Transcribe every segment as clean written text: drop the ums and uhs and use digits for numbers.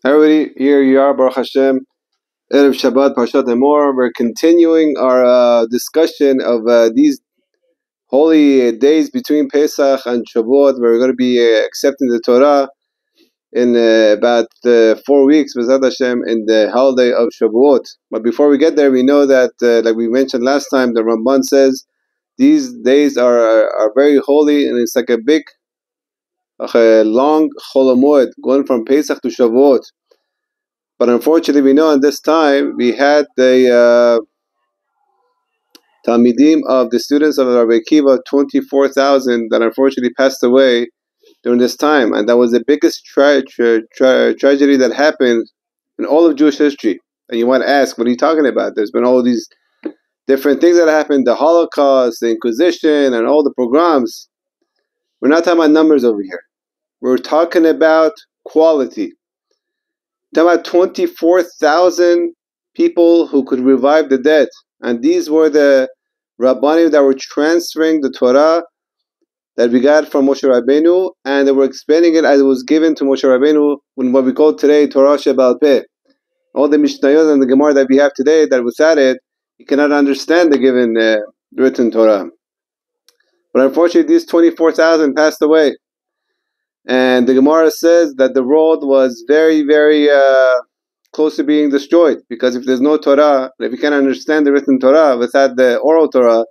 Hi everybody, here you are, Baruch Hashem, Erev Shabbat, Parashat Emor. We're continuing our discussion of these holy days between Pesach and Shavuot, where we're going to be accepting the Torah in about 4 weeks, B'ezrat Hashem, in the holiday of Shavuot. But before we get there, we know that, like we mentioned last time, the Ramban says these days are very holy, and it's like a big, long Chol Hamoed, going from Pesach to Shavuot. But unfortunately, we know in this time we had the Talmidim of the students of Rabbi Akiva, 24,000, that unfortunately passed away during this time. And that was the biggest tragedy that happened in all of Jewish history. And you want to ask, what are you talking about? There's been all these different things that happened, the Holocaust, the Inquisition, and all the pogroms. We're not talking about numbers over here. We're talking about quality. Talking about 24,000 people who could revive the dead. And these were the Rabbanim that were transferring the Torah that we got from Moshe Rabbeinu, and they were explaining it as it was given to Moshe Rabbeinu in what we call today Torah Sheba'al Peh. All the Mishnayot and the Gemara that we have today, that without it, you cannot understand the given written Torah. But unfortunately, these 24,000 passed away. And the Gemara says that the world was very, very close to being destroyed, because if there's no Torah, if you can't understand the written Torah without the oral Torah,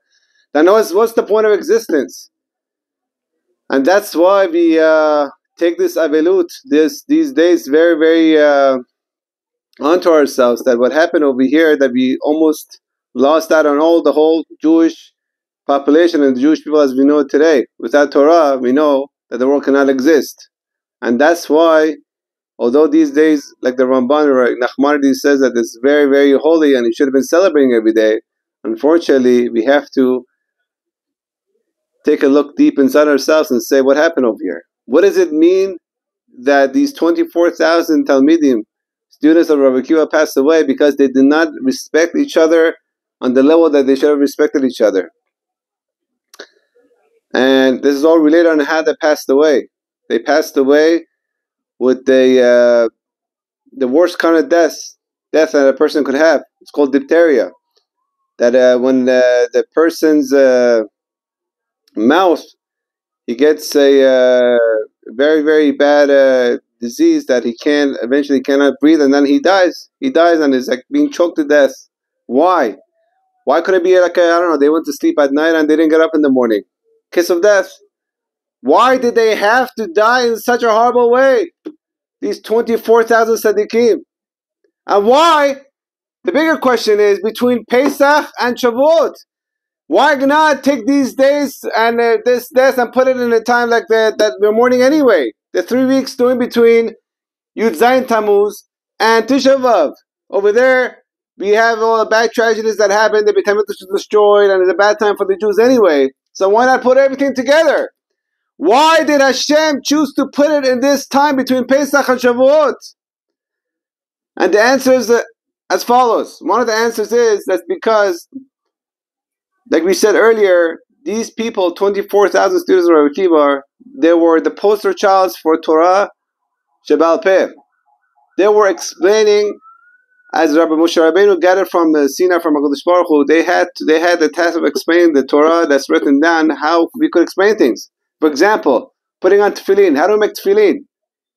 then what's the point of existence? And that's why we take this avelut, these days, very, very onto ourselves, that what happened over here, that we almost lost out on the whole Jewish population and the Jewish people as we know it today. Without Torah, we know that the world cannot exist. And that's why, although these days, like the Ramban or Nachmanides says that it's very, very holy and you should have been celebrating every day, unfortunately, we have to take a look deep inside ourselves and say, what happened over here? What does it mean that these 24,000 Talmidim, students of Rabbi Akiva, passed away because they did not respect each other on the level that they should have respected each other? And this is all related on how they passed away. They passed away with the worst kind of death that a person could have. It's called diphtheria. That when the person's mouth, he gets a very, very bad disease that he eventually cannot breathe, and then he dies. He dies and is like being choked to death. Why? Why couldn't it be like I don't know, they went to sleep at night and they didn't get up in the morning? Kiss of death. Why did they have to die in such a horrible way? These 24,000 tzaddikim. And why? The bigger question is between Pesach and Shavuot. Why not take these days and this death and put it in a time like that we're mourning anyway? The 3 weeks in between Yud Zayin Tammuz and Tisha B'Av. Over there, we have all the bad tragedies that happened. The Beit HaMikdash was destroyed, and it's a bad time for the Jews anyway. So why not put everything together? Why did Hashem choose to put it in this time between Pesach and Shavuot? And the answer is as follows. One of the answers is that's because, like we said earlier, these people, 24,000 students of Rabbi Akiva, they were the poster childs for Torah Sheba'al Peh. They were explaining, as Rabbi Moshe Rabbeinu gathered from the Sinai from HaKadosh Baruch Hu, they had the task of explaining the Torah that's written down, how we could explain things. For example, putting on tefillin. How do we make tefillin?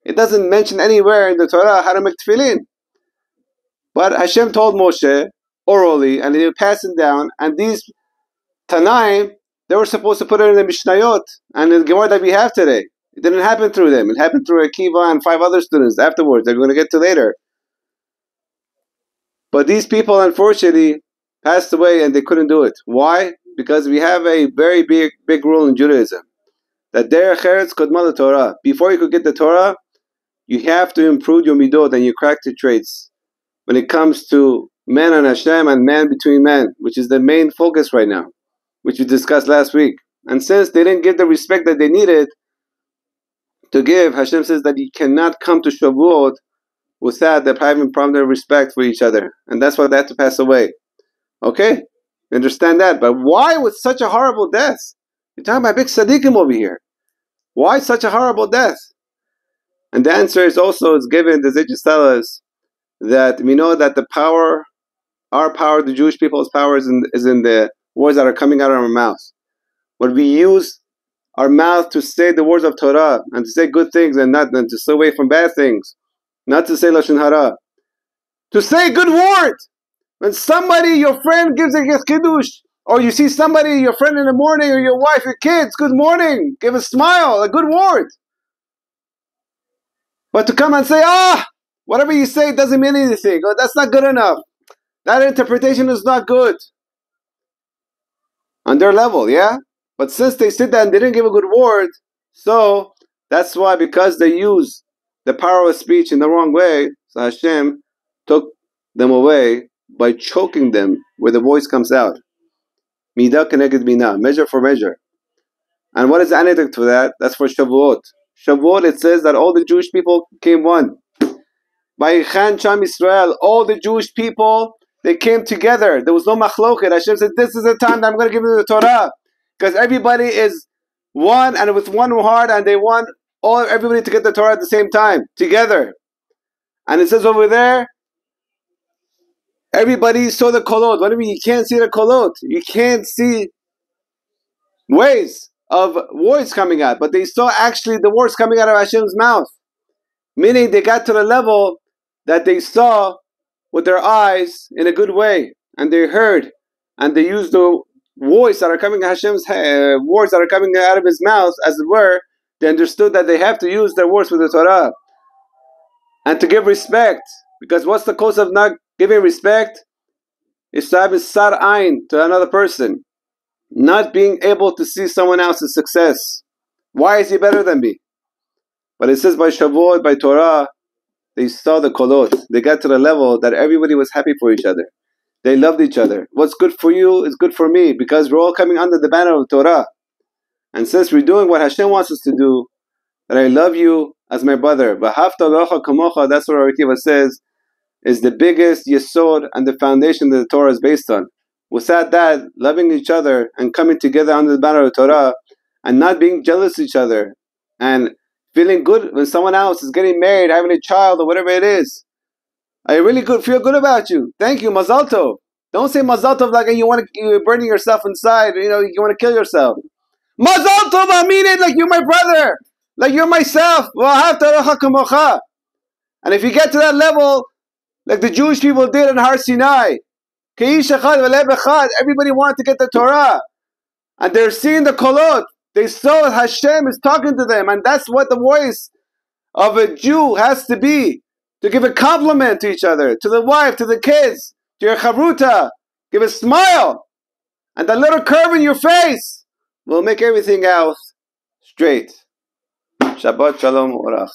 It doesn't mention anywhere in the Torah how to make tefillin. But Hashem told Moshe orally, and he passed it down, and these Tanaim, they were supposed to put it in the Mishnayot and the Gemara that we have today. It didn't happen through them. It happened through Akiva and 5 other students afterwards that we're going to get to later. But these people, unfortunately, passed away and they couldn't do it. Why? Because we have a very big rule in Judaism, that derech eretz kodma Torah. Before you could get the Torah, you have to improve your midot and your character traits when it comes to man and Hashem and man between men, which is the main focus right now, which we discussed last week. And since they didn't give the respect that they needed to give, Hashem says that you cannot come to Shavuot without the private proper respect for each other. And that's why they had to pass away. Okay? You understand that? But why with such a horrible death? You're talking about big tzaddikim over here. Why such a horrible death? And the answer is also given, the sages tell us that we know that the power, our power, the Jewish people's power is in the words that are coming out of our mouths. When we use our mouth to say the words of Torah and to say good things and to stay away from bad things, not to say Lashon Hara, to say good words. When somebody, your friend, gives a kiddush, or you see somebody, your friend in the morning, or your wife, your kids, good morning, give a smile, a good word. But to come and say, whatever you say doesn't mean anything, or that's not good enough, that interpretation is not good. On their level, yeah? But since they said that and they didn't give a good word, so that's why, because they used the power of speech in the wrong way, so Hashem took them away by choking them where the voice comes out. Midah keneged midah, measure for measure. And what is the anecdote for that? That's for Shavuot. Shavuot, it says that all the Jewish people came one. By Chan Sham Israel, all the Jewish people, they came together. There was no machloket. Hashem said, this is the time that I'm going to give you the Torah. Because everybody is one and with one heart, and they want everybody to get the Torah at the same time, together. And it says over there, everybody saw the kolot. What do you mean you can't see the kolot? You can't see ways of words coming out, but they saw actually the words coming out of Hashem's mouth. Meaning they got to the level that they saw with their eyes in a good way, and they heard, and they used the voice that are coming Hashem's words that are coming out of His mouth, as it were. They understood that they have to use their words with the Torah and to give respect. Because what's the cause of not giving respect? Is to have a sar ayn to another person, not being able to see someone else's success. Why is he better than me? But it says by Shavuot, by Torah, they saw the kolot. They got to the level that everybody was happy for each other. They loved each other. What's good for you is good for me, because we're all coming under the banner of Torah. And since we're doing what Hashem wants us to do, that I love you as my brother. V'ahavta l'orecha kamocha, that's what Rivkah says, is the biggest yesod and the foundation that the Torah is based on. Without that, loving each other and coming together under the banner of Torah, and not being jealous of each other, and feeling good when someone else is getting married, having a child, or whatever it is. I really feel good about you. Thank you, Mazal Tov. Don't say Mazal Tov like you're burning yourself inside. You want to kill yourself. Mazal Tov, I mean it like you're my brother, like you're myself. And if you get to that level, like the Jewish people did in Har Sinai, everybody wanted to get the Torah, and they're seeing the kolot. They saw that Hashem is talking to them, and that's what the voice of a Jew has to be, to give a compliment to each other, to the wife, to the kids, to your chavruta. Give a smile, and that little curve in your face will make everything else straight. Shabbat Shalom Orach.